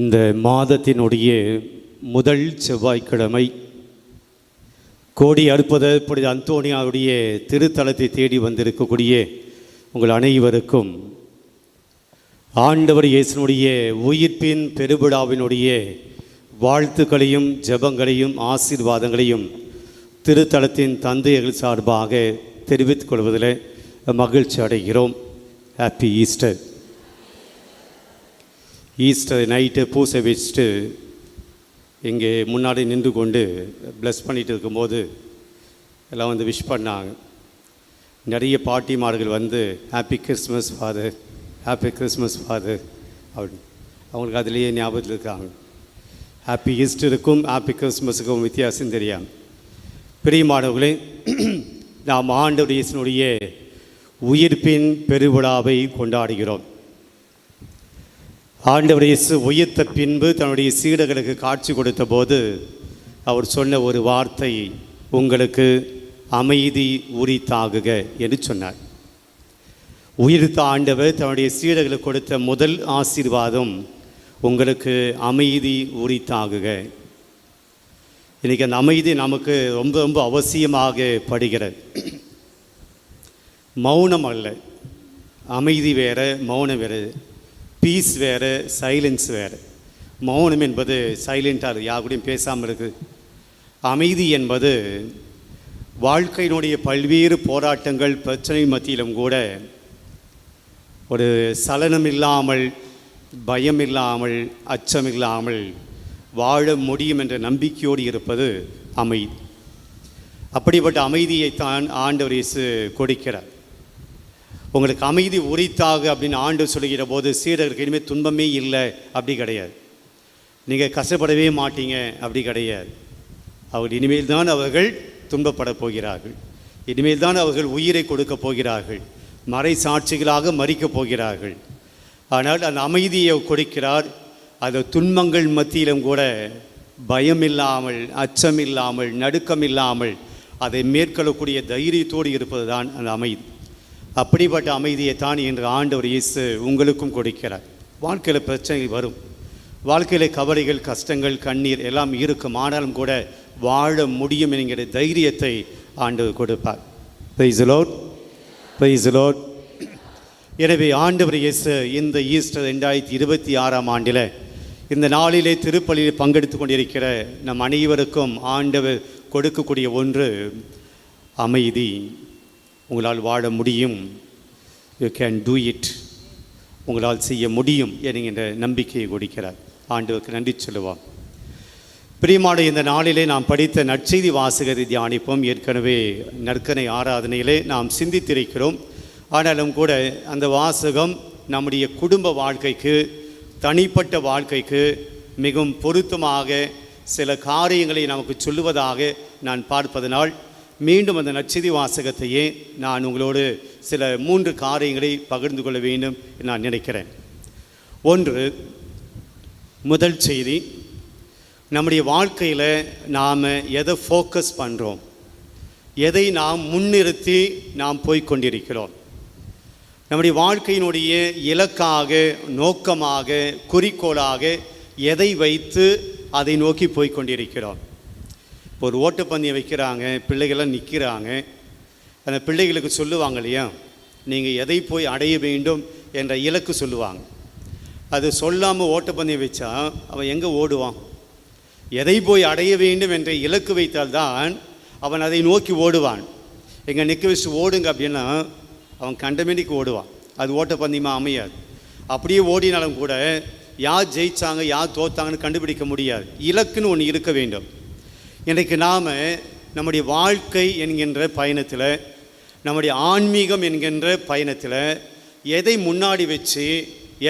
இந்த மாதத்தினுடைய முதல் செவ்வாய்க்கிழமை கோடி அற்புத புனித அந்தோனியாவுடைய திருத்தலத்தை தேடி வந்திருக்கக்கூடிய உங்கள் அனைவருக்கும் ஆண்டவர் இயேசுனுடைய உயிர்ப்பின் பெருவிழாவினுடைய வாழ்த்துக்களையும் ஜெபங்களையும் ஆசீர்வாதங்களையும் திருத்தலத்தின் தந்தையர்கள் சார்பாக தெரிவித்துக் கொள்வதில் மகிழ்ச்சி அடைகிறோம். Happy Easter. ஈஸ்டர் நைட்டு பூசை வச்சுட்டு இங்கே முன்னாடி நின்று கொண்டு ப்ளஸ் பண்ணிட்டு இருக்கும்போது எல்லாம் வந்து விஷ் பண்ணாங்க. நிறைய பாட்டிமார்கள் வந்து happy Christmas father, happy Christmas father அப்படின்னு அவங்களுக்கு அதிலேயே ஞாபகத்தில் இருக்காங்க. ஹாப்பி ஈஸ்டருக்கும் ஹாப்பி கிறிஸ்மஸுக்கும் வித்தியாசம் தெரியாங்க. பிரியமானவர்களே, நாம் ஆண்டவர் இயேசுனுடைய உயிர்ப்பின் பெருவிழாவை கொண்டாடுகிறோம். ஆண்டவர் இயேசு உயிர்த்த பின்பு தன்னுடைய சீடர்களுக்கு காட்சி கொடுத்த போது அவர் சொன்ன ஒரு வார்த்தை, உங்களுக்கு அமைதி உரித்தாகுக என்று சொன்னார். உயிர்த்த ஆண்டவர் தன்னுடைய சீடர்களுக்கு கொடுத்த முதல் ஆசீர்வாதம், உங்களுக்கு அமைதி உரித்தாகுக. இன்றைக்கி அந்த அமைதி நமக்கு ரொம்ப ரொம்ப அவசியமாக படுகிறது. மௌனம் அல்ல, அமைதி வேறு, மௌனம் வேறு. பீஸ் வேறு, சைலன்ஸ் வேறு. மௌனம் என்பது சைலண்ட்டாக யாருக்கூடையும் பேசாமல் இருக்குது. அமைதி என்பது வாழ்க்கையினுடைய பல்வேறு போராட்டங்கள் பிரச்சனை மத்தியிலும் கூட ஒரு சலனம் இல்லாமல், பயம் இல்லாமல், அச்சம் இல்லாமல் வாழ முடியும் என்ற நம்பிக்கையோடு இருப்பது அமைதி. அப்படிப்பட்ட அமைதியைத்தான் ஆண்டவர் இயேசு கொடுக்கிறார். உங்களுக்கு அமைதி உரித்தாக அப்படின்னு ஆண்டு சொல்லுகிற போது சீடர்களுக்கு இனிமேல் துன்பமே இல்லை அப்படி கிடையாது. நீங்கள் கஷ்டப்படவே மாட்டீங்க அப்படி கிடையாது. அவர்கள் இனிமேல் தான் அவர்கள் துன்பப்பட போகிறார்கள். இனிமேல் தான் அவர்கள் உயிரை கொடுக்க போகிறார்கள். மறை சாட்சிகளாக மறிக்கப் போகிறார்கள். ஆனால் அந்த அமைதியை கொடுக்கிறார். அது துன்பங்கள் மத்தியிலும் கூட பயம் இல்லாமல், அச்சம் இல்லாமல், நடுக்கம் இல்லாமல் அதை மேற்கொள்ளக்கூடிய தைரியத்தோடு இருப்பது தான் அந்த அமைதி. அப்படிப்பட்ட அமைதியை தான் இன்று ஆண்டவர் இயேசு உங்களுக்கும் கொடுக்கிறார். வாழ்க்கையில் பிரச்சனைகள் வரும், வாழ்க்கையில் கவலைகள், கஷ்டங்கள், கண்ணீர் எல்லாம் இருக்கும். ஆனாலும் கூட வாழ முடியும் என்கிற தைரியத்தை ஆண்டவர் கொடுப்பார். Praise the Lord, praise the Lord. எனவே ஆண்டவர் இயேசு இந்த ஈஸ்டர் 2026ஆம் ஆண்டில் இந்த நாளிலே திருப்பலியில் பங்கெடுத்து கொண்டிருக்கிற நம் அனைவருக்கும் ஆண்டவர் கொடுக்கக்கூடிய ஒன்று அமைதி. உங்களால் வாழ முடியும், யூ கேன் டூ இட், உங்களால் செய்ய முடியும் என்கின்ற நம்பிக்கையை கொடுக்கிறார். ஆண்டவருக்கு நன்றி சொல்லுவோம். பிரியமான இந்த நாளிலே நாம் படித்த நற்செய்தி வாசகத்தை தியானிப்போம். ஏற்கனவே நற்கனை ஆராதனையிலே நாம் சிந்தித்திருக்கிறோம். ஆனாலும் கூட அந்த வாசகம் நம்முடைய குடும்ப வாழ்க்கைக்கு, தனிப்பட்ட வாழ்க்கைக்கு மிகவும் பொருத்தமாக சில காரியங்களை நமக்கு சொல்லுவதாக நான் பார்ப்பதனால் மீண்டும் அந்த நற்செய்தி வாசகத்தையே நான் உங்களோடு சில 3 காரியங்களை பகிர்ந்து கொள்ள வேண்டும் நான் நினைக்கிறேன். ஒன்று, முதல் செய்தி, நம்முடைய வாழ்க்கையில் நாம் எதை ஃபோக்கஸ் பண்ணுறோம், எதை நாம் முன்னிறுத்தி நாம் போய்கொண்டிருக்கிறோம். நம்முடைய வாழ்க்கையினுடைய இலக்காக, நோக்கமாக, குறிக்கோளாக எதை வைத்து அதை நோக்கி போய்கொண்டிருக்கிறோம். ஒரு ஓட்டப்பந்தயம் வைக்கிறாங்க, பிள்ளைகள்லாம் நிற்கிறாங்க. அந்த பிள்ளைகளுக்கு சொல்லுவாங்க இல்லையா, நீங்கள் எதை போய் அடைய வேண்டும் என்ற இலக்கு சொல்லுவாங்க. அது சொல்லாமல் ஓட்டப்பந்தயம் வச்சா அவன் எங்கே ஓடுவான்? எதை போய் அடைய வேண்டும் என்ற இலக்கு வைத்தால்தான் அவன் அதை நோக்கி ஓடுவான். எங்கே நிற்க வச்சு ஓடுங்க அப்படின்னா அவன் கண்டமேனிக்கு ஓடுவான். அது ஓட்டப்பந்தயமாக அமையாது. அப்படியே ஓடினாலும் கூட யார் ஜெயித்தாங்க, யார் தோத்தாங்கன்னு கண்டுபிடிக்க முடியாது. இலக்குன்னு ஒன்று இருக்க வேண்டும். இன்றைக்கு நாம் நம்முடைய வாழ்க்கை என்கின்ற பயணத்தில், நம்முடைய ஆன்மீகம் என்கின்ற பயணத்தில் எதை முன்னாடி வச்சு,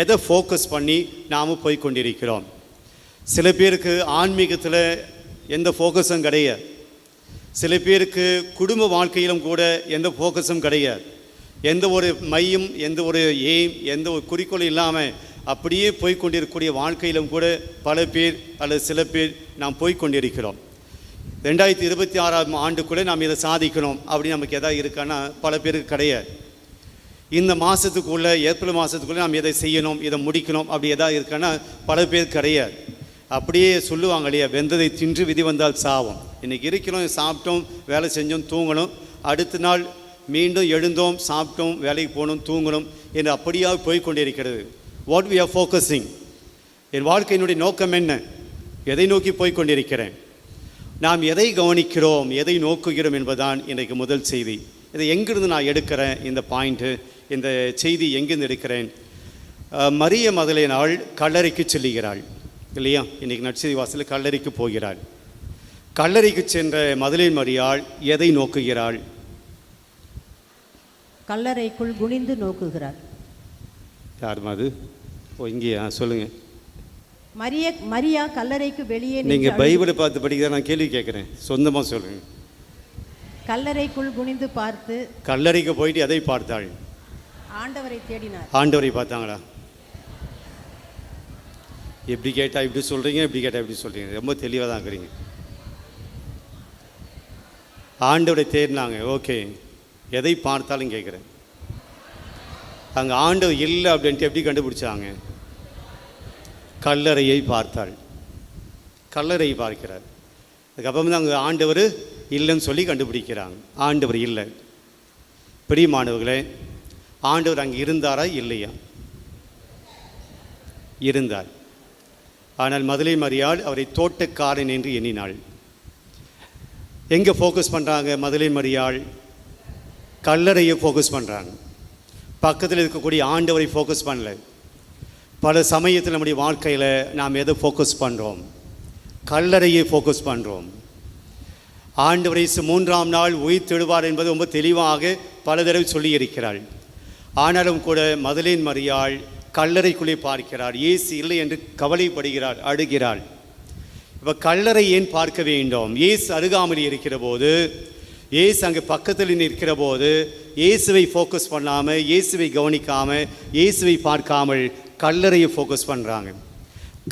எதை ஃபோக்கஸ் பண்ணி நாம் போய்கொண்டிருக்கிறோம். சில பேருக்கு ஆன்மீகத்தில் எந்த ஃபோக்கஸும் கிடையாது. சில பேருக்கு குடும்ப வாழ்க்கையிலும் கூட எந்த ஃபோக்கஸும் கிடையாது. எந்த ஒரு மையம், எந்த ஒரு எய்ம், எந்த ஒரு குறிக்கோள் இல்லாமல் அப்படியே போய்கொண்டிருக்கக்கூடிய வாழ்க்கையிலும் கூட பல பேர் அல்லது சில பேர் நாம் போய்கொண்டிருக்கிறோம். 2026ஆம் ஆண்டுக்குள்ளே நாம் இதை சாதிக்கணும் அப்படின்னு நமக்கு எதாவது இருக்கான்னா பல பேருக்கு கிடையாது. இந்த மாதத்துக்குள்ளே ஏப்ரல் மாதத்துக்குள்ளே நாம் எதை செய்யணும், இதை முடிக்கணும், அப்படி எதாவது இருக்குன்னா பல பேர் கிடையாது. அப்படியே சொல்லுவாங்க இல்லையா, வெந்ததை தின்று விதி வந்தால் சாவும். இன்றைக்கி இருக்கிறோம், சாப்பிட்டோம், வேலை செஞ்சோம், தூங்கணும், அடுத்த நாள் மீண்டும் எழுந்தோம், சாப்பிட்டோம், வேலைக்கு போகணும், தூங்கணும் என்று அப்படியாக போய்கொண்டிருக்கிறது. வாட் வி ஆர் ஃபோக்கஸிங், என் வாழ்க்கையினுடைய நோக்கம் என்ன, எதை நோக்கி போய்கொண்டிருக்கிறேன், நாம் எதை கவனிக்கிறோம், எதை நோக்குகிறோம் என்பதுதான் இன்றைக்கு முதல் செய்தி. இதை எங்கிருந்து நான் எடுக்கிறேன், இந்த பாயிண்ட்டு, இந்த செய்தி எங்கிருந்து எடுக்கிறேன்? மரிய மதலேனாள் கல்லறைக்கு செல்லுகிறாள் இல்லையா? இன்றைக்கி நற்செய்தி வாசலில் கல்லறைக்கு போகிறாள். கல்லறைக்கு சென்ற மதலேன் மரியாள் எதை நோக்குகிறாள்? கல்லறைக்குள் குனிந்து நோக்குகிறார். யாருமா அது? ஓ, இங்கேயா? சொல்லுங்கள். மரியா கல்லறைக்கு வெளியே. நீங்கள் பைபிளை பார்த்து படிக்கிறத நான் கேள்வி கேட்குறேன், சொந்தமாக சொல்லுங்கள். கல்லறைக்குள் குனிந்து பார்த்து. கல்லறைக்கு போயிட்டு எதை பார்த்தாள்? ஆண்டவரை தேடினார். ஆண்டவரை பார்த்தாங்களா? எப்படி கேட்டால் இப்படி சொல்கிறீங்க, இப்படி கேட்டால் இப்படி சொல்கிறீங்க, ரொம்ப தெளிவாக தான் இருக்கிறீங்க. ஆண்டவரை தேடினாங்க, ஓகே. எதை பார்த்தாலும் கேட்குறேன். அங்கே ஆண்டவர் இல்லை அப்படின்ட்டு எப்படி கண்டுபிடிச்சாங்க? கல்லறையை பார்த்தாள். கல்லறையை பார்க்கிறார். அதுக்கப்புறம் தான் அங்கே ஆண்டவர் இல்லைன்னு சொல்லி கண்டுபிடிக்கிறாங்க. ஆண்டவர் இல்லை. பிரியமானவர்களே, ஆண்டவர் அங்கே இருந்தாரா இல்லையா? இருந்தார். ஆனால் மதலேன் மரியாள் அவரை தோட்டக்காரன் என்று எண்ணினாள். எங்கே ஃபோக்கஸ் பண்ணுறாங்க மதலேன் மரியாள்? கல்லறையை ஃபோக்கஸ் பண்ணுறாங்க. பக்கத்தில் இருக்கக்கூடிய ஆண்டவரை ஃபோக்கஸ் பண்ணல. பல சமயத்தில் நம்முடைய வாழ்க்கையில் நாம் எதை ஃபோக்கஸ் பண்ணுறோம்? கல்லறையை ஃபோக்கஸ் பண்ணுறோம். ஆண்டவரை 3ஆம் நாள் உயிர் தெழுவார் என்பது ரொம்ப தெளிவாக பல தடவை சொல்லியிருக்கிறாள். ஆனாலும் கூட மதலேன் மரியாள் கல்லறைக்குள்ளே பார்க்கிறார். இயேசு இல்லை என்று கவலைப்படுகிறாள், அழுகிறாள். இப்போ கல்லறை ஏன் பார்க்க வேண்டும்? இயேசு அருகாமல் இருக்கிற போது, இயேசு அங்கே பக்கத்தில் நிற்கிற போது இயேசுவை ஃபோக்கஸ் பண்ணாமல், இயேசுவை கவனிக்காமல், இயேசுவை பார்க்காமல் கல்லறையை ஃபோக்கஸ் பண்ணுறாங்க.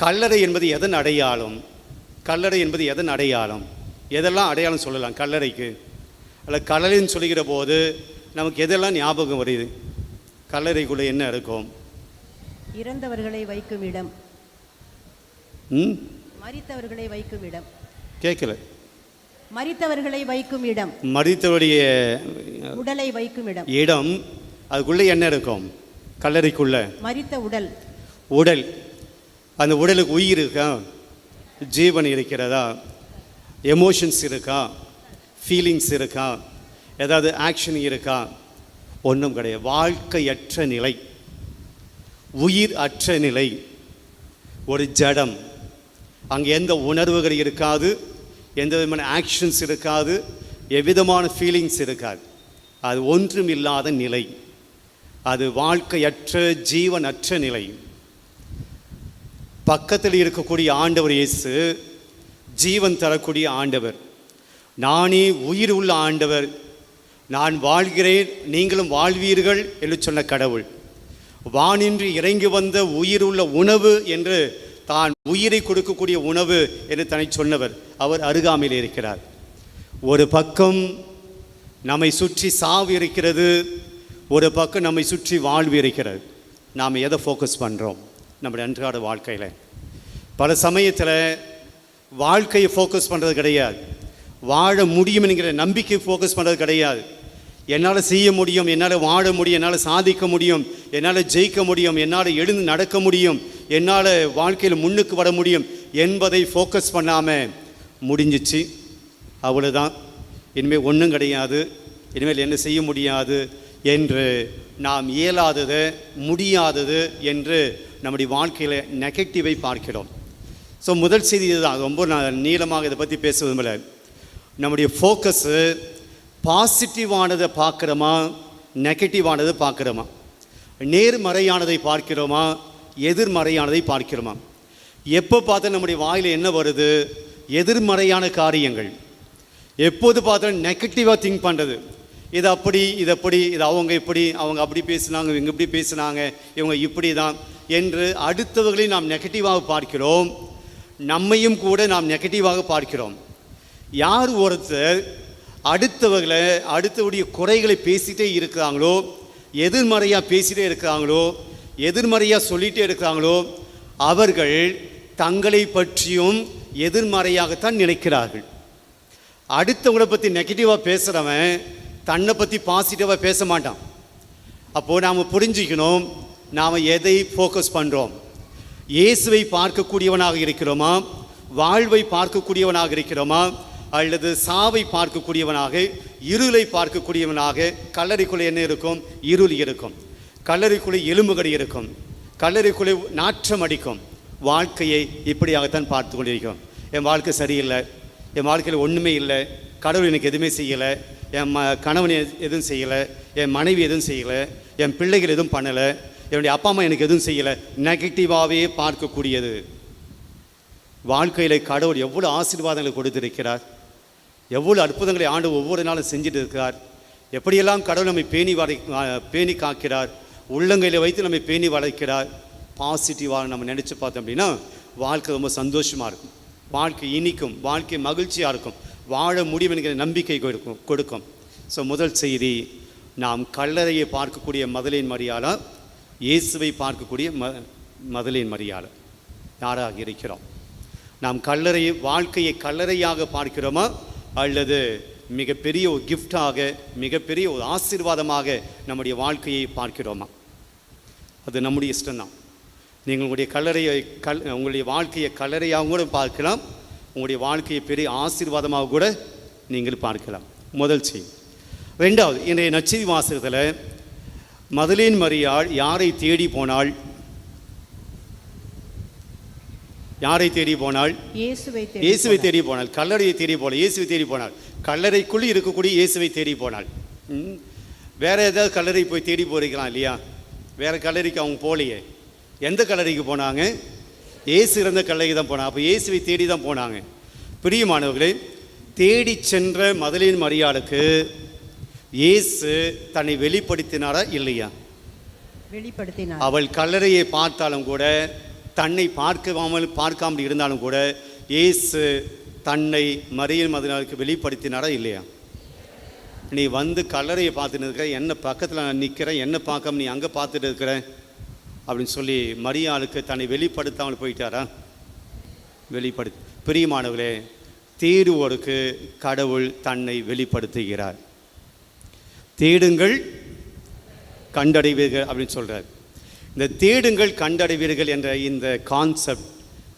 கல்லறை என்பது எதன் அடையாளம்? கல்லறை என்பது எதன் அடையாளம்? எதெல்லாம் அடையாளம் சொல்லலாம் கல்லறைக்கு? அல்ல, கல்லறைன்னு சொல்லுகிற போது நமக்கு எதெல்லாம் ஞாபகம் வருது? கல்லறைக்குள்ளே என்ன இருக்கும்? இறந்தவர்களை வைக்கும் இடம். மரித்தவர்களை வைக்கும் இடம். கேட்கல. மரித்தவர்களை வைக்கும் இடம். மரித்தவருடைய உடலை வைக்கும் இடம். இடம். அதுக்குள்ளே என்ன இருக்கும்? கல்லறைக்குள்ள மரித்த உடல். உடல். அந்த உடலுக்கு உயிர் இருக்கா? ஜீவன் இருக்கிறதா? எமோஷன்ஸ் இருக்கா? ஃபீலிங்ஸ் இருக்கா? ஏதாவது ஆக்ஷன் இருக்கா? ஒன்றும் கிடையாது. வாழ்க்கையற்ற நிலை, உயிர் அற்ற நிலை, ஒரு ஜடம். அங்கே எந்த உணர்வுகள் இருக்காது, எந்த விதமான ஆக்ஷன்ஸ் இருக்காது, எவ்விதமான ஃபீலிங்ஸ் இருக்காது. அது ஒன்றும் இல்லாத நிலை. அது வாழ்க்கையற்ற, ஜீவனற்ற நிலை. பக்கத்தில் இருக்கக்கூடிய ஆண்டவர் இயேசு ஜீவன் தரக்கூடிய ஆண்டவர். நானே உயிர் உள்ள ஆண்டவர், நான் வாழ்கிறேன், நீங்களும் வாழ்வீர்கள் என்று சொன்ன கடவுள். வானின்றி இறங்கி வந்த உயிர் உள்ள உணவு என்று, தான் உயிரை கொடுக்கக்கூடிய உணவு என்று தன்னை சொன்னவர். அவர் அருகாமையில் இருக்கிறார். ஒரு பக்கம் நம்மை சுற்றி சாவு இருக்கிறது, ஒரு பக்கம் நம்மை சுற்றி வாழ்வு இருக்கிறது. நாம் எதை ஃபோக்கஸ் பண்ணுறோம்? நம்முடைய அன்றாட வாழ்க்கையில் பல சமயத்தில் வாழ்க்கையை ஃபோக்கஸ் பண்ணுறது கிடையாது, வாழ முடியும் என்கிற நம்பிக்கை ஃபோக்கஸ் பண்ணுறது கிடையாது. என்னால் செய்ய முடியும், என்னால் வாழ முடியும், என்னால் சாதிக்க முடியும், என்னால் ஜெயிக்க முடியும், என்னால் எழுந்து நடக்க முடியும், என்னால் வாழ்க்கையில் முன்னுக்கு வர முடியும் என்பதை ஃபோக்கஸ் பண்ணாமல் முடிஞ்சிச்சு, அவ்வளோதான், இனிமேல் ஒன்றும் கிடையாது, இனிமேல் என்ன செய்ய முடியாது என்று நாம் இயலாதது, முடியாதது என்று நம்முடைய வாழ்க்கையில் நெகட்டிவை பார்க்கிறோம். ஸோ முதல் செய்தி இதுதான். ரொம்ப நீளமாக இதை பற்றி பேசுவதில்லை. நம்முடைய ஃபோக்கஸு பாசிட்டிவானதை பார்க்குறோமா, நெகட்டிவானதை பார்க்குறோமா, நேர்மறையானதை பார்க்கிறோமா, எதிர்மறையானதை பார்க்கிறோமா? எப்போ பார்த்தா நம்முடைய வாயில் என்ன வருது? எதிர்மறையான காரியங்கள். எப்போது பார்த்தாலும் நெகட்டிவாக திங்க் பண்ணுறது. இது அப்படி, இது அப்படி, இது அவங்க இப்படி, அவங்க அப்படி பேசுனாங்க, இவங்க இப்படி பேசுனாங்க, இவங்க இப்படி தான் என்று அடுத்தவர்களை நாம் நெகட்டிவாக பார்க்கிறோம். நம்மையும் கூட நாம் நெகட்டிவாக பார்க்கிறோம். யார் ஒருத்தர் அடுத்தவர்களை, அடுத்தவருடைய குறைகளை பேசிகிட்டே இருக்கிறாங்களோ, எதிர்மறையாக பேசிகிட்டே இருக்கிறாங்களோ, எதிர்மறையாக சொல்லிகிட்டே இருக்கிறாங்களோ, அவர்கள் தங்களை பற்றியும் எதிர்மறையாகத்தான் நினைக்கிறார்கள். அடுத்தவங்களை பற்றி நெகட்டிவாக பேசுகிறவன் தன்னை பற்றி பாசிட்டிவாக பேச மாட்டான். அப்போது நாம் புரிஞ்சுக்கணும், நாம் எதை ஃபோக்கஸ் பண்ணுறோம். இயேசுவை பார்க்கக்கூடியவனாக இருக்கிறோமா, வாழ்வை பார்க்கக்கூடியவனாக இருக்கிறோமா, அல்லது சாவை பார்க்கக்கூடியவனாக, இருளை பார்க்கக்கூடியவனாக? கல்லறைக்குள்ளே என்ன இருக்கும்? இருள் இருக்கும். கல்லறைக்குள்ளே எலும்புகடி இருக்கும். கல்லறைக்குள்ளே நாற்றம் அடிக்கும். வாழ்க்கையை இப்படியாகத்தான் பார்த்து கொண்டிருக்கிறோம். என் வாழ்க்கை சரியில்லை, என் வாழ்க்கையில் ஒன்றுமே இல்லை, கடவுள் எனக்கு எதுவுமே செய்யலை, என் கணவன் எதுவும் செய்யலை, என் மனைவி எதுவும் செய்யலை, என் பிள்ளைகள் எதுவும் பண்ணலை, என்னுடைய அப்பா அம்மா எனக்கு எதுவும் செய்யலை. நெகட்டிவாகவே பார்க்கக்கூடியது. வாழ்க்கையில் கடவுள் எவ்வளோ ஆசீர்வாதங்களை கொடுத்திருக்கிறார், எவ்வளோ அற்புதங்களை ஆண்டு ஒவ்வொரு நாளும் செஞ்சுட்டு இருக்கிறார். எப்படியெல்லாம் கடவுள் நம்மை பேணி காக்கிறார், உள்ளங்கையில் வைத்து நம்மை பேணி வளர்க்கிறார். பாசிட்டிவாக நம்ம நினச்சி பார்த்தோம் அப்படின்னா வாழ்க்கை ரொம்ப சந்தோஷமாக இருக்கும், வாழ்க்கை இனிக்கும், வாழ்க்கை மகிழ்ச்சியாக இருக்கும், வாழ முடியும் என்கிற நம்பிக்கை கொடுக்கும். ஸோ முதல் செய்தி, நாம் கல்லறையை பார்க்கக்கூடிய மதலேன் மரியாளா, இயேசுவை பார்க்கக்கூடிய மதலேன் மரியாளா யாராக இருக்கிறோம்? நாம் வாழ்க்கையை கல்லறையாக பார்க்கிறோமா, அல்லது மிகப்பெரிய ஒரு கிஃப்டாக, மிகப்பெரிய ஒரு ஆசீர்வாதமாக நம்முடைய வாழ்க்கையை பார்க்கிறோமா? அது நம்முடைய இஷ்டம்தான். நீங்கள் உங்களுடைய வாழ்க்கையை கல்லறையாக கூட பார்க்கலாம், உங்களுடைய வாழ்க்கையை பெரிய ஆசீர்வாதமாக கூட நீங்கள் பார்க்கலாம். முதல் செய்தி. ரெண்டாவது, இன்றைய நற்செய்தி வாசகத்தில் மதலேன் மரியாள் யாரை தேடி போனாள்? யாரை தேடி போனாள்? இயேசுவை தேடி போனாள். கல்லறையை தேடி போனாள், இயேசுவை தேடி போனாள். கல்லறைக்குள்ளே இருக்கக்கூடிய இயேசுவை தேடி போனாள். வேற ஏதாவது கல்லறை போய் தேடி போயிருக்கலாம் இல்லையா? வேற கல்லறைக்கு அவங்க போகலையே. எந்த கல்லறைக்கு போனாங்க? இயேசு இருந்த கல்லறைக்கு தான் போனாங்க. அப்போ இயேசுவை தேடி தான் போனாங்க. பிரியமானவர்களே, தேடி சென்ற மதலேன் மரியாளுக்கு இயேசு தன்னை வெளிப்படுத்தினாரா இல்லையா? வெளிப்படுத்தினார். அவள் கல்லறையை பார்த்தாலும் கூட, தன்னை பார்க்காமல் இருந்தாலும் கூட, இயேசு தன்னை மரியாள் மதலேனுக்கு வெளிப்படுத்தினாரா இல்லையா? நீ வந்து கல்லறையை பார்த்துட்டு இருக்கிற, என்ன பக்கத்தில் நான் நிற்கிறேன், என்ன பார்க்காம நீ அங்கே பார்த்துட்டு இருக்கிற அப்படின்னு சொல்லி மரியாளுக்கு தன்னை வெளிப்படுத்தாமல் போயிட்டாரா? பிரியமானவர்களே, தேடுவோருக்கு கடவுள் தன்னை வெளிப்படுத்துகிறார். தேடுங்கள் கண்டடைவீர்கள் அப்படின்னு சொல்கிறார். இந்த தேடுங்கள் கண்டடைவீர்கள் என்ற இந்த கான்செப்ட்,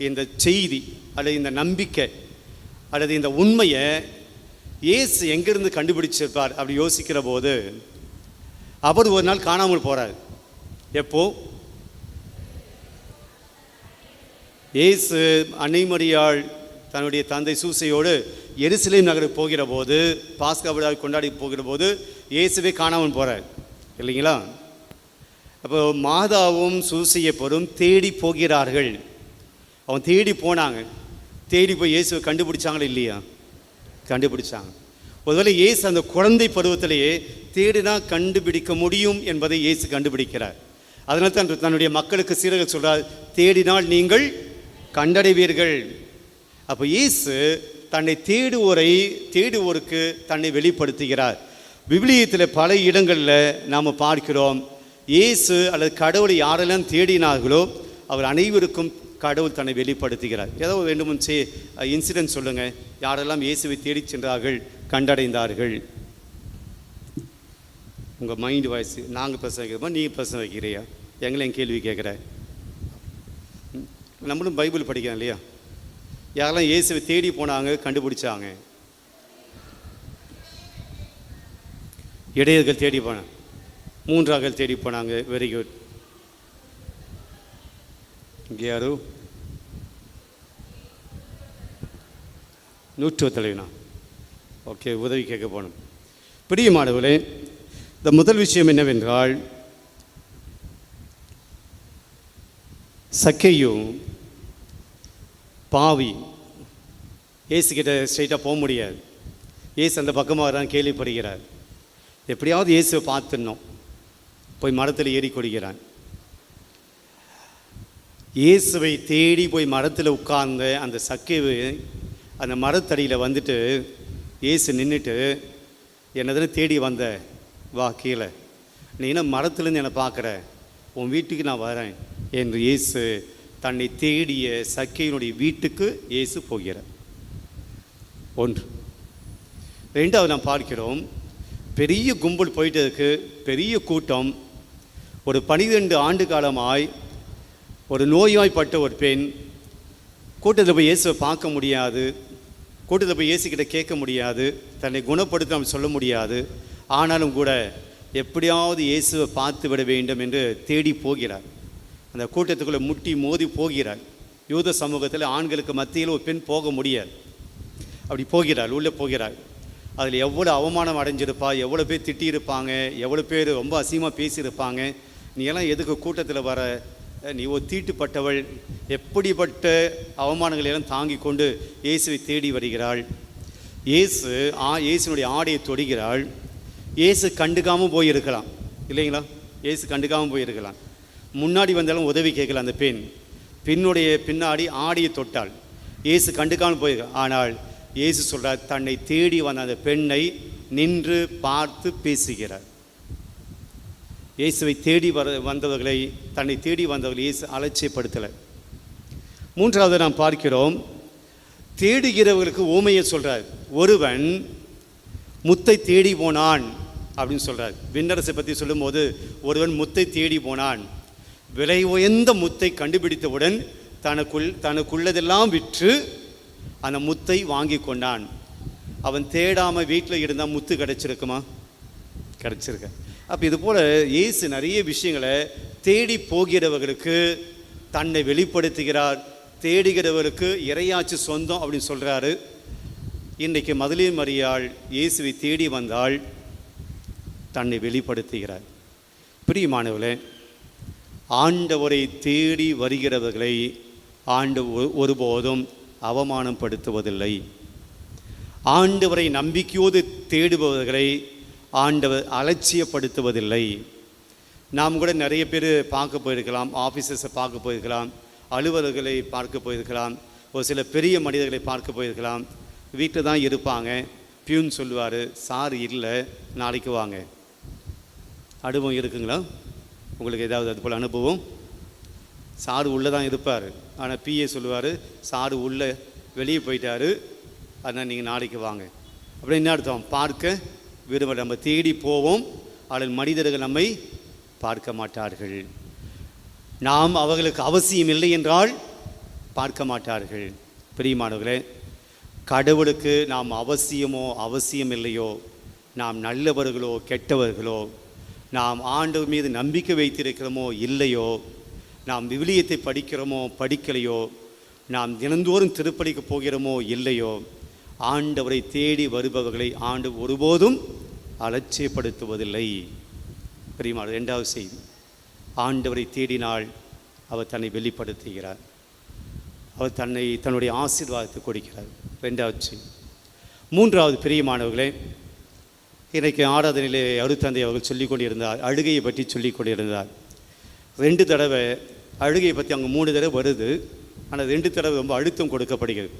இந்த செய்தி அல்லது இந்த நம்பிக்கை அல்லது இந்த உண்மையை இயேசு எங்கிருந்து கண்டுபிடிச்சிருப்பார் அப்படி யோசிக்கிற போது, அவர் ஒரு நாள் காணாமல் போகிறார். எப்போ? இயேசு அன்னை மரியாள் தன்னுடைய தந்தை சூசையோடு எருசலேம் நகருக்கு போகிற போது, பாஸ்கா விழாவை கொண்டாடி போகிற போது இயேசுவே காணாமல் போகிறார் இல்லைங்களா? அப்போ மாதாவும் சூசையப்பரும் தேடி போகிறார்கள். அவன் தேடி போனாங்க. தேடி போய் இயேசுவை கண்டுபிடிச்சாங்களா இல்லையா? கண்டுபிடிச்சாங்க. ஒருவேளை இயேசு அந்த குழந்தை பருவத்திலேயே தேடினா கண்டுபிடிக்க முடியும் என்பதை இயேசு கண்டுபிடிக்கிறார். அதனால தான் தன்னுடைய மக்களுக்கு சீடர்கள் சொல்கிறார், தேடினால் நீங்கள் கண்டடைவீர்கள். அப்போ இயேசு தன்னை தேடுவோருக்கு தன்னை வெளிப்படுத்துகிறார். விவிலியத்தில் பல இடங்களில் நாம் பார்க்கிறோம், இயேசு அல்லது கடவுளை யாரெல்லாம் தேடினார்களோ அவர் அனைவருக்கும் கடவுள் தன்னை வெளிப்படுத்துகிறார். ஏதோ 2-3 இன்சிடென்ட் சொல்லுங்கள், யாரெல்லாம் இயேசுவை தேடி சென்றார்கள், கண்டடைந்தார்கள். உங்கள் மைண்ட் வாய்ஸ் நாங்கள் பிரச்சனை வைக்கிறோமா, நீங்கள் பிரச்சனை வைக்கிறியா? எங்களையும் கேள்வி கேட்குற. நம்மளும் பைபிள் படிக்கிறோம் இல்லையா? யாரெல்லாம் இயேசுவை தேடி போனாங்க, கண்டுபிடிச்சாங்க? இடையர்கள் தேடி போனாங்க, மூன்றார்கள் தேடி போனாங்க. Very good. இங்கே யாரு? நூற்றுவ தலைவனா? ஓகே, உதவி கேட்க போனோம். பிரியமானவர்களே, இந்த முதல் விஷயம் என்னவென்றால், சக்கையும் பாவி இயேசுக்கிட்ட ஸ்ட்ரைட்டாக போக முடியாது. இயேசு அந்த பக்கமாக வரான்னு கேள்விப்படுகிறார். எப்படியாவது இயேசுவை பார்த்துடணும், போய் மரத்தில் ஏறி கொடுக்கிறான். இயேசுவை தேடி போய் மரத்தில் உட்கார்ந்த அந்த சக்கைவு அந்த மரத்தடியில் வந்துட்டு இயேசு நின்றுட்டு, என்னதுன்னு தேடி வந்த, வா கீழே நீ என்ன மரத்துலேருந்து என்னை பார்க்குற, உன் வீட்டுக்கு நான் வரேன் என்று இயேசு தன்னை தேடிய சக்கேயினுடைய வீட்டுக்கு இயேசு போகிறார். ஒன்று. ரெண்டாவது நாம் பார்க்கிறோம், பெரிய கும்பல் போயிட்டு இருக்கு, பெரிய கூட்டம். ஒரு 12 ஆண்டு காலமாய் ஒரு நோய்வாய்ப்பட்ட ஒரு பெண். கூட்டத்தில் போய் இயேசுவை பார்க்க முடியாது, கூட்டத்தில் போய் இயேசுக்கிட்ட கேட்க முடியாது, தன்னை குணப்படுத்த நம்ம சொல்ல முடியாது. ஆனாலும் கூட எப்படியாவது இயேசுவை பார்த்து விட வேண்டும் என்று தேடி போகிறார். அந்த கூட்டத்துக்குள்ளே முட்டி மோதி போகிறார். யூத சமூகத்தில் ஆண்களுக்கு மத்தியில் ஒரு பெண் போக முடியாது. அப்படி போகிறார், உள்ளே போகிறார். அதில் எவ்வளோ அவமானம் அடைஞ்சிருப்பா, எவ்வளோ பேர் திட்டியிருப்பாங்க, எவ்வளோ பேர் ரொம்ப அசிங்கமாக பேசியிருப்பாங்க. நீ எல்லாம் எதுக்கு கூட்டத்தில் வர, நீ ஒரு தீட்டுப்பட்டவள், எப்படிப்பட்ட அவமானங்களை எல்லாம் தாங்கி கொண்டு இயேசுவை தேடி வருகிறாள். இயேசுனுடைய ஆடையை தொடுகிறாள். இயேசு கண்டுக்காமல் போயிருக்கலாம் இல்லைங்களா? இயேசு கண்டுக்காமல் போயிருக்கலாம். முன்னாடி வந்தாலும் உதவி கேட்கல அந்த பெண். பின்னாடி ஆடையை தொட்டாள். இயேசு கண்டுக்காமல் போயிருக்காள். ஆனால் இயேசு சொல்கிறார், தன்னை தேடி வந்த அந்த பெண்ணை நின்று பார்த்து பேசுகிறார். இயேசுவை தேடி வந்தவர்களை, தன்னை தேடி வந்தவர்களை இயேசு அலட்சியப்படுத்தலை. மூன்றாவது நாம் பார்க்கிறோம், தேடுகிறவர்களுக்கு ஊமையை சொல்கிறார். ஒருவன் முத்தை தேடி போனான் அப்படின்னு சொல்கிறார். விண்ணரசை பற்றி சொல்லும்போது, ஒருவன் முத்தை தேடி போனான், விலை உயர்ந்த முத்தை கண்டுபிடித்தவுடன் தனக்குள்ளதெல்லாம் விற்று அந்த முத்தை வாங்கி கொண்டான். அவன் தேடாமல் வீட்டில் இருந்தால் முத்து கிடைச்சிருக்குமா? கிடைச்சிருக்க. அப்போ இது போல் இயேசு நிறைய விஷயங்களை தேடி போகிறவர்களுக்கு தன்னை வெளிப்படுத்துகிறார். தேடுகிறவருக்கு இறையாட்சி சொந்தம் அப்படின்னு சொல்கிறாரு. இன்றைக்கு மதுரை மரியாள் இயேசுவை தேடி வந்தால் தன்னை வெளிப்படுத்துகிறார். பிரியமானவர்களே, ஆண்டவரை தேடி வருகிறவர்களை ஆண்டவர் ஒருபோதும் அவமானப்படுத்துவதில்லை. ஆண்டவரை நம்பிக்கையோடு தேடுபவர்களை ஆண்டவர் அலட்சியப்படுத்துவதில்லை. நாம் கூட நிறைய பேர் பார்க்க போயிருக்கலாம், ஆஃபீஸர்ஸை பார்க்க போயிருக்கலாம், அலுவலர்களை பார்க்க போயிருக்கலாம், ஒரு சில பெரிய மனிதர்களை பார்க்க போயிருக்கலாம். வீட்டில் தான் இருப்பாங்க. பியூன் சொல்லுவார், சார் இல்லை, நாளைக்கு வாங்க. அனுபவம் இருக்குங்களா உங்களுக்கு? ஏதாவது அது போல் அனுபவம்? சாரு உள்ளே தான் இருப்பார், ஆனால் பிஏ சொல்லுவார், சாரு உள்ளே வெளியே போயிட்டார், அதனால் நீங்கள் நாளைக்கு வாங்க. அப்படி என்ன அர்த்தம்? பார்க்க விரும்ப. நம்ம தேடி போவோம், அதில் மனிதர்கள் நம்மை பார்க்க மாட்டார்கள். நாம் அவர்களுக்கு அவசியம் இல்லை என்றால் பார்க்க மாட்டார்கள். பிரியமானவர்களே, கடவுளுக்கு நாம் அவசியமோ அவசியம் இல்லையோ, நாம் நல்லவர்களோ கெட்டவர்களோ, நாம் ஆண்டவர் மீது நம்பிக்கை வைத்திருக்கிறோமோ இல்லையோ, நாம் விவிலியத்தை படிக்கிறோமோ படிக்கலையோ, நாம் தினந்தோறும் திருப்பலிக்கு போகிறோமோ இல்லையோ, ஆண்டவரை தேடி வருபவர்களை ஆண்டவர் ஒருபோதும் அலட்சியப்படுத்துவதில்லை. பிரியமான இரண்டாவது செய்தி, ஆண்டவரை தேடினால் அவர் தன்னை வெளிப்படுத்துகிறார். அவர் தன்னுடைய ஆசீர்வாதத்தை கொடுக்கிறார். ரெண்டாவது செய்தி. மூன்றாவது, பிரியமானவர்களே, இன்றைக்கு ஆராதனையிலே அருத்தந்தை அவர்கள் சொல்லிக் கொண்டிருந்தார், அழுகையை பற்றி சொல்லிக் கொண்டிருந்தார். 2 தடவை அழுகையை பற்றி அங்கே 3 தடவை வருது, ஆனால் 2 தடவை ரொம்ப அழுத்தம் கொடுக்கப்படுகிறது.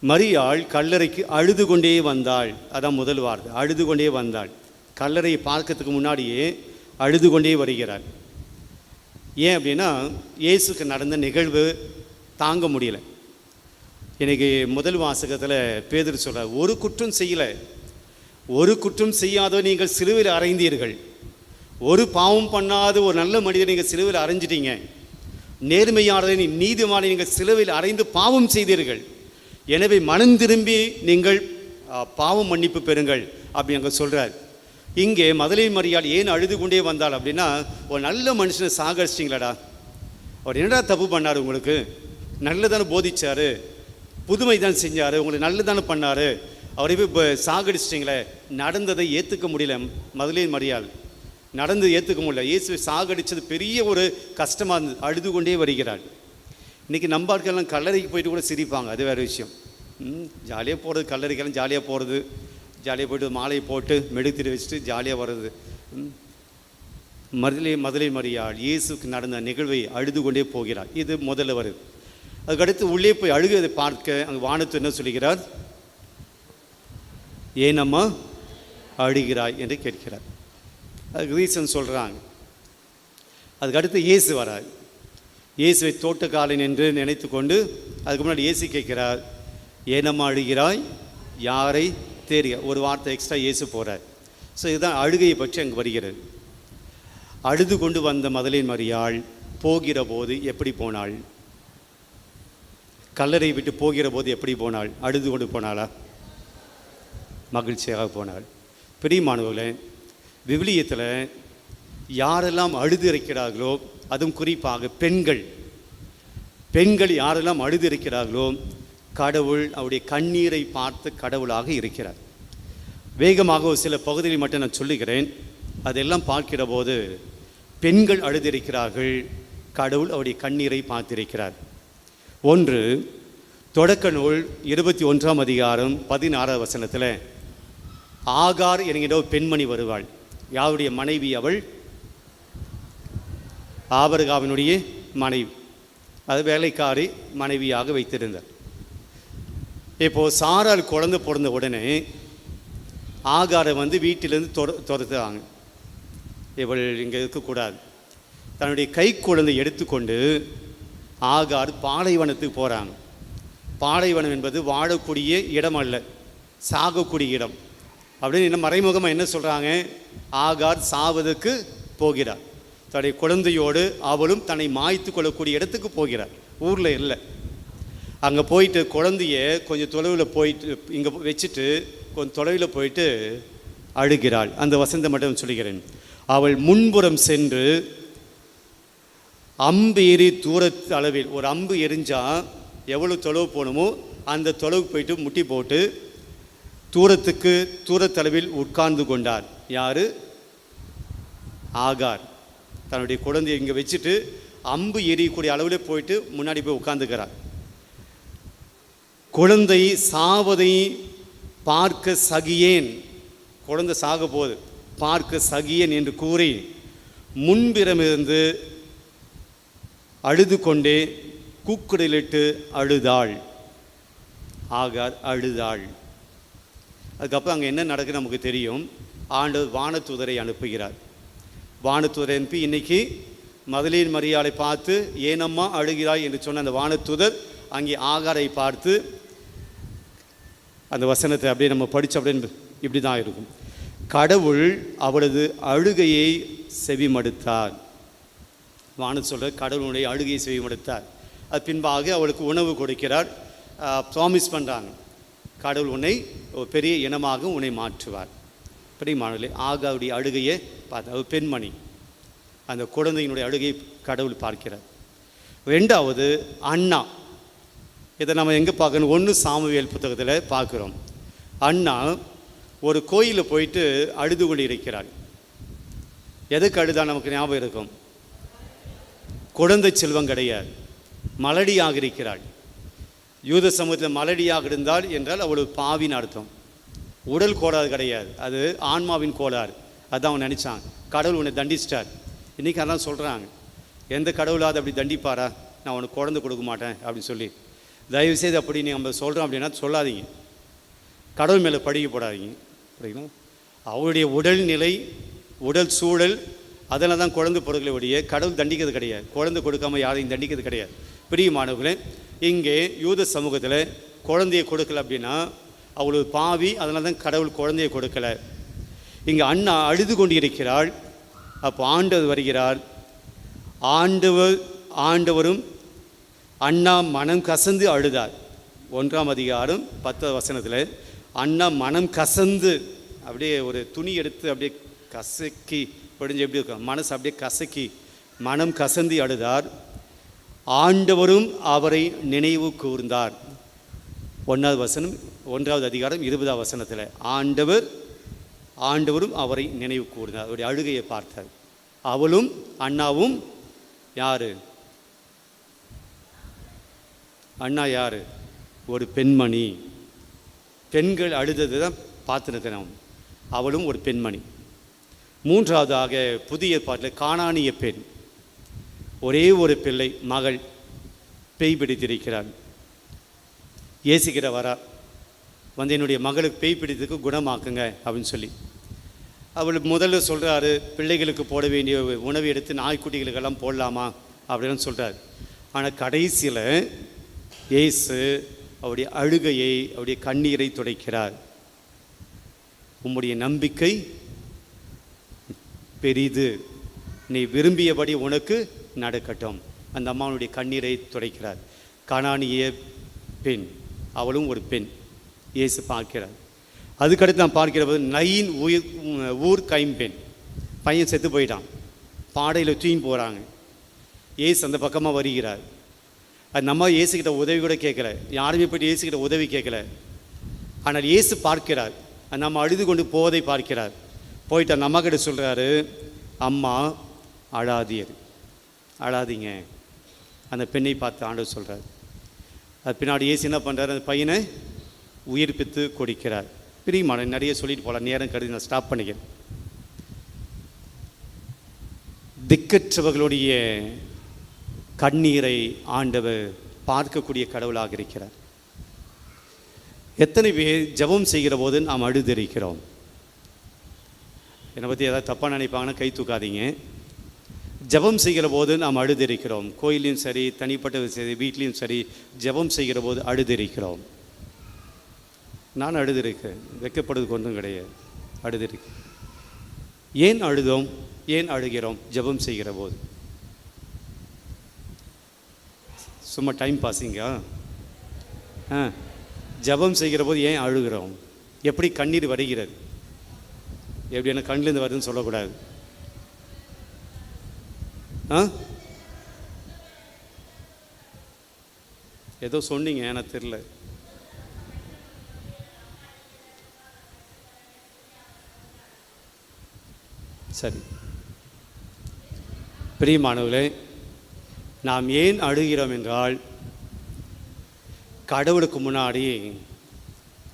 மரியாள் கல்லறைக்கு அழுது கொண்டே வந்தாள். அதான் முதல் வார்த்தை, அழுது கொண்டே வந்தாள். கல்லறையை பார்க்கறதுக்கு முன்னாடியே அழுது கொண்டே வருகிறாள். ஏன் அப்படின்னா, இயேசுக்கு நடந்த நிகழ்வு தாங்க முடியல. இன்றைக்கி முதல் வாசகத்தில் பேதுரு சொல்கிறார், ஒரு குற்றம் செய்யலை, ஒரு குற்றம் செய்யாத நீங்கள் சிலுவையில் அறைந்தீர்கள். ஒரு பாவம் பண்ணாத ஒரு நல்ல மனிதனை நீங்கள் சிலுவையில் அறைஞ்சிட்டீங்க. நேர்மையானதை நீதிமானை நீங்கள் சிலுவையில் அறைந்து பாவம் செய்தீர்கள். எனவே மனம் திரும்பி நீங்கள் பாவம் மன்னிப்பு பெறுங்கள் அப்படி அங்கே சொல்கிறார். இங்கே மதுரை மரியாள் ஏன் அழுது கொண்டே வந்தாள் அப்படின்னா, ஒரு நல்ல மனுஷனை சாகரிச்சிங்களடா, அவர் என்னடா தப்பு பண்ணார், உங்களுக்கு நல்லதானே போதிச்சார், புதுமை தான் செஞ்சார், உங்களுக்கு நல்லதானே பண்ணார், அவரை போய் சாகடிச்சிட்டிங்களே. நடந்ததை ஏற்றுக்க முடியல மதுரை மரியாள், நடந்து ஏற்றுக்க முடியல. இயேசுவை சாகடித்தது பெரிய ஒரு கஷ்டமாக இருந்தது. அழுது கொண்டே வருகிறாள். இன்றைக்கி நம்பாட்கள்லாம் கல்லறைக்கு போயிட்டு கூட சிரிப்பாங்க, அது வேறு விஷயம். ஜாலியாக போகிறது, கல்லறைக்கெல்லாம் ஜாலியாக போகிறது, ஜாலியாக போய்ட்டு மாலையை போட்டு மெழுகுத்திரி வச்சுட்டு ஜாலியாக வர்றது. மதுரை மரியாள் இயேசுக்கு நடந்த நிகழ்வை அழுது கொண்டே போகிறார். இது முதல்ல வருது. அதுக்கடுத்து உள்ளே போய் அழுகிறதை பார்க்க அங்கே வானத்து என்ன சொல்கிறார், ஏனம்மா அழுகிறாய் என்று கேட்கிறார். அதுக்கு ரீசன் சொல்கிறாங்க. அதுக்கு அடுத்து இயேசு வரார். இயேசுவை தோட்டக்காலன் என்று நினைத்து கொண்டு அதுக்கு முன்னாடி இயேசு கேட்கிறார், ஏனம்மா அழுகிறாய், யாரை தேறிய ஒரு வார்த்தை எக்ஸ்ட்ரா இயேசு போகிறார். ஸோ இதுதான் அழுகையை பற்றி அங்கே வருகிறது. அழுது கொண்டு வந்த மதலேன் மரியாள் போகிற போது எப்படி போனாள்? கல்லறை விட்டு போகிற போது எப்படி போனாள்? அழுது கொண்டு போனாளா? மகிழ்ச்சியாக போனாள். பிரியமானவர்களே, விவிலியத்தில் யாரெல்லாம் அழுது இருக்கிறார்களோ, அதுவும் குறிப்பாக பெண்கள் யாரெல்லாம் அழுது இருக்கிறார்களோ, கடவுள் அவருடைய கண்ணீரை பார்த்து கடவுளாக இருக்கிறார். வேகமாக ஒரு சில பகுதியில் மட்டும் நான் சொல்லுகிறேன். அதெல்லாம் பார்க்கிற போது பெண்கள் அழுதிருக்கிறார்கள், கடவுள் அவருடைய கண்ணீரை பார்த்திருக்கிறார். ஒன்று, தொடக்க நூல் 21ஆம் அதிகாரம் 16ஆம் வசனத்தில் ஆகார் என்கிற ஒரு பெண்மணி வருவாள். யாருடைய மனைவி? அவள் ஆபிரகாமினுடைய மனைவி. அது வேலைக்காரி மனைவியாக வைத்திருந்தார். இப்போது சாராள் குழந்தை பிறந்த உடனே ஆகாரை வீட்டிலேருந்து துரத்துறாங்க. இவள் இங்கே இருக்கக்கூடாது. தன்னுடைய கை குழந்தை எடுத்துக்கொண்டு ஆகார் பாலைவனத்துக்கு போகிறாங்க. பாலைவனம் என்பது வாழக்கூடிய இடம் அல்ல, சாகக்கூடிய இடம் அப்படின்னு இன்னும் மறைமுகமாக என்ன சொல்கிறாங்க? ஆகார் சாவதுக்கு போகிறார். தன்னுடைய குழந்தையோடு அவளும் தன்னை மாய்த்து கொள்ளக்கூடிய இடத்துக்கு போகிறார். ஊரில் இல்லை. அங்கே போயிட்டு குழந்தைய கொஞ்சம் தொலைவில் போயிட்டு இங்கே வச்சுட்டு கொஞ்சம் தொலைவில் போயிட்டு அழுகிறாள். அந்த வசனத்தை மட்டும் சொல்லுகிறேன். அவள் முன்புறம் சென்று அம்பு எறி தூரத்து அளவில், ஒரு அம்பு எரிஞ்சால் எவ்வளோ தொலைவு போகணுமோ அந்த தொலைவு போயிட்டு முட்டி போட்டு தூரத்தளவில் உட்கார்ந்து கொண்டார். யார்? ஆகார். தன்னுடைய குழந்தையை இங்கே வச்சுட்டு அம்பு எரியக்கூடிய அளவில் போயிட்டு முன்னாடி போய் உட்கார்ந்துக்கிறார். குழந்தை சாவதை பார்க்க சகியேன், குழந்தை சாக போது பார்க்க சகியேன் என்று கூறி முன்பிறமிருந்து அழுது கொண்டே கூக்குரலிட்டு அழுதாள். ஆகார் அழுதாள். அதுக்கப்புறம் அங்கே என்ன நடக்குது நமக்கு தெரியும். ஆண்டவர் வானதூதரை அனுப்புகிறார். வானதூதரை அனுப்பி இன்னைக்கு மதலேன் மரியாளை பார்த்து ஏனம்மா அழுகிறாய் என்று சொன்ன அந்த வானதூதர் அங்கே ஆகாரை பார்த்து அந்த வசனத்தை அப்படியே நம்ம படித்த அப்படின்னு இப்படி தான் இருக்கும். கடவுள் அவளது அழுகையை செவிமடுத்தார். வானது சொல்ற கடவுளுடைய அழுகையை செவிமடுத்தார். அது பின்பாக அவளுக்கு உணவு கொடுக்கிறார். ப்ராமிஸ் பண்ணுறாங்க, கடவுள் உன்னை ஒரு பெரிய இனமாக உன்னை மாற்றுவார். பிரியமானவர்களே, ஆகாருடைய அழுகையை பார்த்து அவர் பெண்மணி, அந்த குழந்தையினுடைய அழுகையை கடவுள் பார்க்கிறார். ரெண்டாவது அண்ணா. இதை நம்ம எங்கே பார்க்கணும்? 1 சாமுவேல் புத்தகத்தில் பார்க்குறோம். அண்ணா ஒரு கோயிலில் போயிட்டு அழுது கொண்டு இருக்கிறாள். எதுக்கு அழுதா நமக்கு ஞாபகம் இருக்கும்? குழந்தை செல்வம் கிடையாது, மலடியாக இருக்கிறாள். யூத சமூகத்தில் மலடியாக இருந்தால் என்றால் அவளுக்கு பாவின்னு அர்த்தம். உடல் கோளாறு கிடையாது, அது ஆன்மாவின் கோளாறு. அதுதான் அவன் நினச்சான். கடவுள் உன்னை தண்டிச்சிட்டார். இன்றைக்கி அதான் சொல்கிறாங்க, எந்த கடவுளாவது அப்படி தண்டிப்பாரா? நான் உனக்கு குழந்தை கொடுக்க மாட்டேன் அப்படின்னு சொல்லி. தயவுசெய்து அப்படி நம்ம சொல்கிறோம் அப்படின்னா சொல்லாதீங்க. கடவுள் மேலே பழிக்க போடாதீங்க. சரிங்களா? அவருடைய உடல்நிலை, உடல் சூழல், அதெல்லாம் தான் குழந்தை பொருட்களை உடைய கடவுள் தண்டிக்கிறது கிடையாது. குழந்தை கொடுக்காமல் யாரையும் தண்டிக்கிறது கிடையாது. பிரியமானவர்களே, இங்கே யூத சமூகத்தில் குழந்தையை கொடுக்கல அப்படின்னா அவளுக்கு பாவி. அதனால தான் கடவுள் குழந்தையை கொடுக்கலை. இங்கே அண்ணா அழுது கொண்டு இருக்கிறாள். அப்போ ஆண்டவர் வருகிறார். ஆண்டவரும் அண்ணா மனம் கசந்து அழுதார். 1ஆம் அதிகாரம் 10ஆம் வசனத்தில் அண்ணா மனம் கசந்து அப்படியே ஒரு துணி எடுத்து அப்படியே கசக்கி பொடிஞ்சு எப்படி இருக்கும், மனசு அப்படியே கசக்கி மனம் கசந்தி அழுதார். ஆண்டவரும் அவரை நினைவு கூர்ந்தார். 1ஆவது வசனம் 1ஆவது அதிகாரம் 20ஆம் வசனத்தில் ஆண்டவரும் அவரை நினைவு கூர்ந்தார். அவருடைய அழுகையை பார்த்தார். அவளும் அண்ணாவும் யாரு? அண்ணா யாரு? ஒரு பெண்மணி. பெண்கள் அழுதது தான் பார்த்துருக்கிறோம். அவளும் ஒரு பெண்மணி. 3ஆவதாக புதிய ஏற்பாட்டில் கானானிய பெண், ஒரே ஒரு பிள்ளை மகள், பேய் பிடித்திருக்கிறாள். இயேசுகிற வரா என்னுடைய மகளுக்கு பேய் பிடித்ததுக்கு குணமாக்குங்க அப்படின்னு சொல்லி. அவள் முதல்ல சொல்கிறாரு, பிள்ளைகளுக்கு போட வேண்டிய உணவு எடுத்து நாய்க்குட்டிகளுக்கெல்லாம் போடலாமா அப்படின்னு சொல்கிறார். ஆனால் கடைசியில் இயேசு அவருடைய அழுகையை, அவருடைய கண்ணீரை துடைக்கிறார். உம்முடைய நம்பிக்கை பெரிது, நீ விரும்பியபடி உனக்கு நடக்கட்டும். அந்த அம்மாவுடைய கண்ணீரை துடைக்கிறார். கானானிய பெண், அவளும் ஒரு பெண், இயேசு பார்க்கிறார். அதுக்கடுத்து நான் பார்க்கிற போது நயின் ஊர் கைம்பெண், பையன் செத்து போயிட்டான், பாடையில் தூங்கி போகிறாங்க. இயேசு அந்த பக்கமாக வருகிறார். அது நம்ம இயேசுக்கிட்ட உதவி கூட கேட்கல, யாருமே போய்ட்டு இயேசுக்கிட்ட உதவி கேட்கல. ஆனால் இயேசு பார்க்கிறார், நம்ம அழுது கொண்டு போவதை பார்க்கிறார். போயிட்டு அந்த அம்மா கிட்ட சொல்கிறாரு, அம்மா அழாதீங்க. அந்த பெண்ணை பார்த்து ஆண்டவர் சொல்கிறார். அது பின்னாடி இயேசு என்ன பண்ணுறாரு, அந்த பையனை உயிர்ப்பித்து கொடுக்கிறார். பிரியமான நிறைய சொல்லிட்டு போகலாம், நேரம் கருதி நான் ஸ்டாப் பண்ணிக்கிறேன். திக்கற்றவர்களுடைய கண்ணீரை ஆண்டவர் பார்க்கக்கூடிய கடவுளாக இருக்கிறார். எத்தனை பேர் ஜெபம் செய்கிற போது நாம் அழுதிருக்கிறோம்? என்னை பற்றி ஏதாவது தப்பாக நினைப்பாங்கன்னா கை தூக்காதீங்க. ஜெபம் செய்கிற போது நாம் அழுதிருக்கிறோம். கோயிலையும் சரி, தனிப்பட்ட சரி, வீட்லேயும் சரி, ஜெபம் செய்கிற போது அழுதிருக்கிறோம். நான் அழுதிருக்கேன், வெக்கப்படுறதுக்கு ஒன்றும் கிடையாது, அழுதிருக்கேன். ஏன் அழுதோம், ஏன் அழுகிறோம்? ஜெபம் செய்கிற போது சும்மா டைம் பாஸிங்கா? ஜெபம் செய்கிற போது ஏன் அழுகிறோம்? எப்படி கண்ணீர் வருகிறது? எப்படி என்ன கண்ணிலேருந்து வருதுன்னு சொல்லக்கூடாது. ஏதோ சொன்னீங்க, எனக்கு தெரியல. சரி, பிரியமானவர்களே, நாம் ஏன் அழுகிறோம் என்றால், கடவுளுக்கு முன்னாடி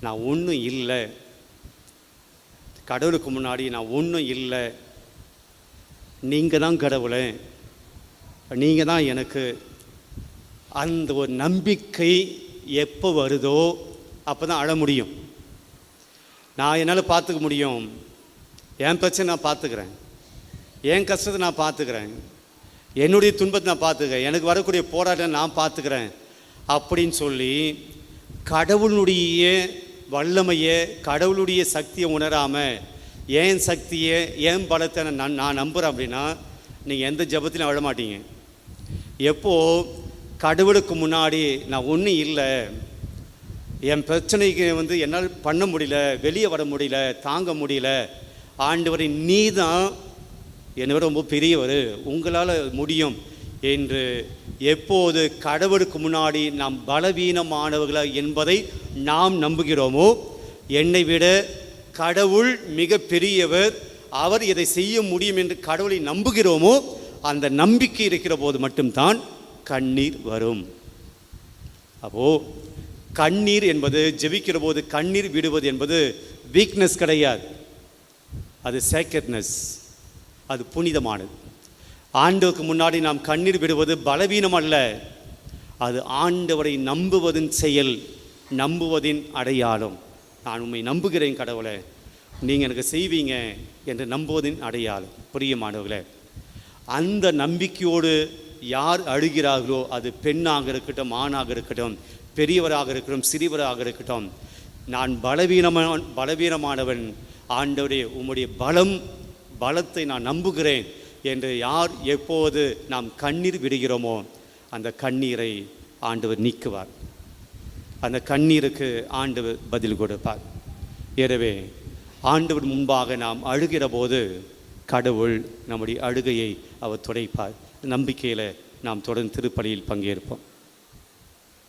நான் ஒன்றும் இல்லை, கடவுளுக்கு முன்னாடி நான் ஒன்றும் இல்லை, நீங்கள் தான் கடவுளே, நீங்கள் தான் எனக்கு. அந்த ஒரு நம்பிக்கை எப்போ வருதோ அப்போ தான் அழ முடியும். நான் என்னால் பார்த்துக்க முடியும், என் பிரச்சனை நான் பார்த்துக்கிறேன், என் கஷ்டத்தை நான் பார்த்துக்கிறேன், என்னுடைய துன்பத்தை நான் பார்த்துக்கிறேன், எனக்கு வரக்கூடிய போராட்டம் நான் பார்த்துக்கிறேன் அப்படின்னு சொல்லி கடவுளுடைய வல்லமையை, கடவுளுடைய சக்தியை உணராமல் ஏன் சக்தியை, ஏன் பலத்தை நான் நம்புகிறேன் அப்படின்னா நீங்கள் எந்த ஜெபத்திலும் அழ மாட்டீங்க. எப்போது கடவுளுக்கு முன்னாடி நான் ஒன்றும் இல்லை, என் பிரச்சனைக்கு என்னால் பண்ண முடியல, வெளியே வர முடியல, தாங்க முடியல, ஆண்டவரை நீ தான் என்னை விட ரொம்ப பெரியவர், உங்களால் முடியும் என்று எப்போது கடவுளுக்கு முன்னாடி நாம் பலவீனமானவர்களா என்பதை நாம் நம்புகிறோமோ, என்னை விட கடவுள் மிக பெரியவர், அவர் இதை செய்ய முடியும் என்று கடவுளை நம்புகிறோமோ, அந்த நம்பிக்கை இருக்கிற போது மட்டும்தான் கண்ணீர் வரும். அப்போது கண்ணீர் என்பது, ஜெபிக்கிற போது கண்ணீர் விடுவது என்பது வீக்னஸ் கிடையாது, அது சேக்ரெட்னஸ், அது புனிதமானது. ஆண்டவருக்கு முன்னாடி நாம் கண்ணீர் விடுவது பலவீனம் அல்ல, அது ஆண்டவரை நம்புவதின் செயல், நம்புவதின் அடையாளம். நான் உண்மை நம்புகிறேன் கடவுளை, நீங்கள் எனக்கு செய்வீங்க என்று நம்புவதின் அடையாளம். பிரியமானவர்களே, அந்த நம்பிக்கையோடு யார் அழுகிறார்களோ, அது பெண்ணாக இருக்கட்டும், ஆணாக இருக்கட்டும், பெரியவராக இருக்கட்டும், சிறியவராக இருக்கட்டும், நான் பலவீனமானவன், ஆண்டவரே உம்முடைய பலத்தை நான் நம்புகிறேன் என்று யார் எப்போது நாம் கண்ணீர் விடுகிறோமோ, அந்த கண்ணீரை ஆண்டவர் நீக்குவார், அந்த கண்ணீருக்கு ஆண்டவர் பதில் கொடுப்பார். எனவே ஆண்டவர் முன்பாக நாம் அழுகிற போது கடவுள் நம்முடைய அழுகையை அவர் துடைப்பார். நம்பிக்கையில் நாம் தொடர்ந்து திருப்பலியில் பங்கேற்போம்.